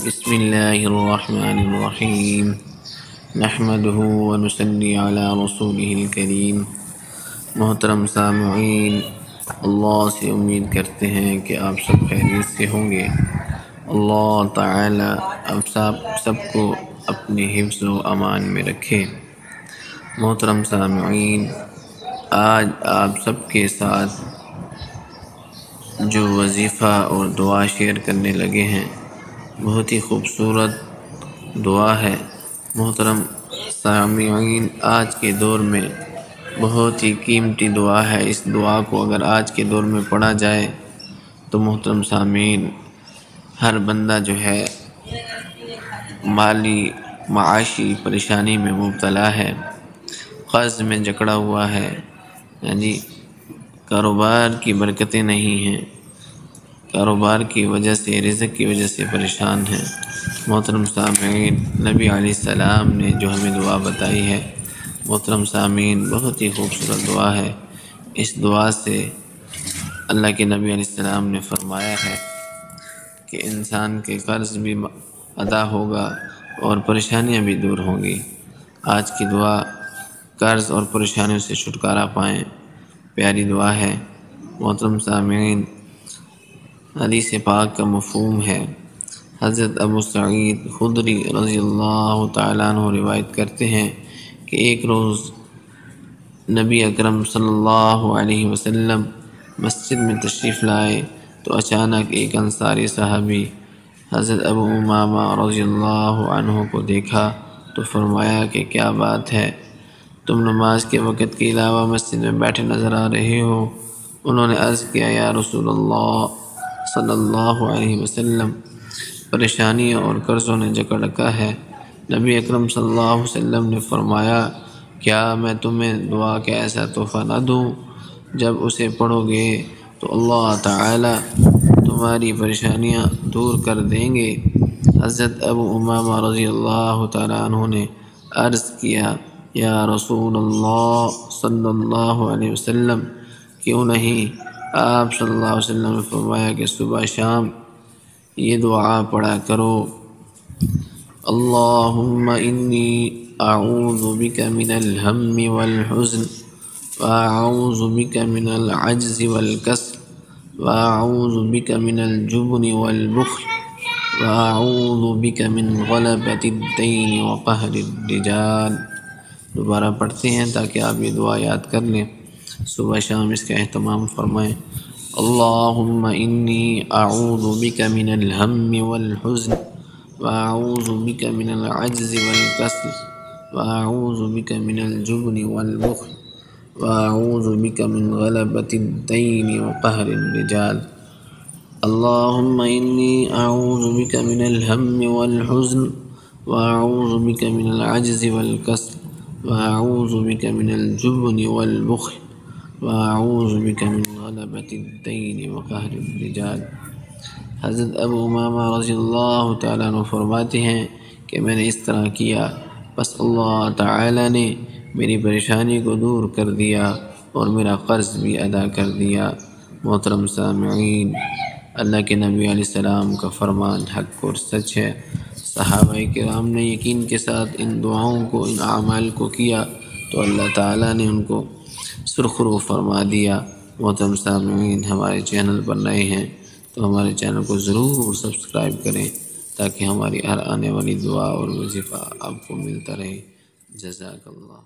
بسم اللہ الرحمن الرحیم نحمدہ ونصلی علی رسولہ الکریم۔ محترم سامعین، اللہ سے امید کرتے ہیں کہ آپ سب خیریت سے ہوں گے۔ اللہ تعالی آپ سب کو اپنے حفظ و امان میں رکھے۔ محترم سامعین، آج آپ سب کے ساتھ جو وظیفہ اور دعا شیئر کرنے لگے ہیں، بہت ہی خوبصورت دعا ہے۔ محترم سامعین، آج کے دور میں بہت ہی قیمتی دعا ہے۔ اس دعا کو اگر آج کے دور میں پڑھا جائے تو محترم سامعین، ہر بندہ جو ہے مالی معاشی پریشانی میں مبتلا ہے، قرض میں جکڑا ہوا ہے، یعنی کاروبار کی برکتیں نہیں ہیں، کاروبار کی وجہ سے، رزق کی وجہ سے پریشان ہیں۔ محترم سامعین، نبی علیہ السلام نے جو ہمیں دعا بتائی ہے، محترم سامعین، بہت ہی خوبصورت دعا ہے۔ اس دعا سے اللہ کے نبی علیہ السلام نے فرمایا ہے کہ انسان کے قرض بھی ادا ہوگا اور پریشانیاں بھی دور ہوں گی۔ آج کی دعا قرض اور پریشانیوں سے چھٹکارا پائیں، پیاری دعا ہے۔ محترم سامعین، حدیث پاک کا مفہوم ہے۔ حضرت ابو سعید خدری رضی اللہ تعالیٰ عنہ روایت کرتے ہیں کہ ایک روز نبی اکرم صلی اللہ علیہ وسلم مسجد میں تشریف لائے تو اچانک ایک انصاری صحابی حضرت ابو امامہ رضی اللہ عنہ کو دیکھا تو فرمایا کہ کیا بات ہے، تم نماز کے وقت کے علاوہ مسجد میں بیٹھے نظر آ رہے ہو؟ انہوں نے عرض کیا، یا رسول اللہ صلی اللہ علیہ وسلم، پریشانیوں اور قرضوں نے جکڑ رکھا ہے۔ نبی اکرم صلی اللہ علیہ وسلم نے فرمایا، کیا میں تمہیں دعا کا ایسا تحفہ نہ دوں، جب اسے پڑھو گے تو اللہ تعالی تمہاری پریشانیاں دور کر دیں گے؟ حضرت ابو امامہ رضی اللہ تعالیٰ عنہ نے عرض کیا، یا رسول اللہ صلی اللہ علیہ وسلم، کیوں نہیں؟ آپ صلی اللہ علیہ وسلم نے فرمایا کہ صبح شام یہ دعا پڑھا کرو، اللہم انی اعوذ بک من الہم والحزن، واعوذ بک من العجز والکسل، واعوذ بک من الجبن والبخل، واعوذ بک من غلبۃ الدین وقہر الرجال۔ دوبارہ پڑھتے ہیں تاکہ آپ یہ دعا یاد کر لیں، صبح شام اس کا اہتمام فرمائیں۔ اللہم انی اعوذ بک من الہم والحزن، واعوذ بک من العجز والکسل، واعوذ بک من الجبن والبخل، واعوذ بک من غلبۃ الدین وقہر الرجال۔ اللہم انی اعوذ بک من الہم والحزن، واعوذ بک من العجز والکسل، واعوذ بک من الجبن والبخل، واعوذ بک من غلبۃ الدین وقہر الرجال۔ حضرت ابو امامہ رضی اللہ تعالیٰ عنہ فرماتے ہیں کہ میں نے اس طرح کیا، بس اللہ تعالیٰ نے میری پریشانی کو دور کر دیا اور میرا قرض بھی ادا کر دیا۔ محترم سامعین، اللہ کے نبی علیہ السلام کا فرمان حق اور سچ ہے۔ صحابہ کرام نے یقین کے ساتھ ان دعاؤں کو، ان اعمال کو کیا تو اللہ تعالیٰ نے ان کو سرخرو فرما دیا۔ محترم سامعین، ہمارے چینل پر نئے ہیں تو ہمارے چینل کو ضرور سبسکرائب کریں تاکہ ہماری ہر آنے والی دعا اور وظیفہ آپ کو ملتا رہے۔ جزاک اللہ۔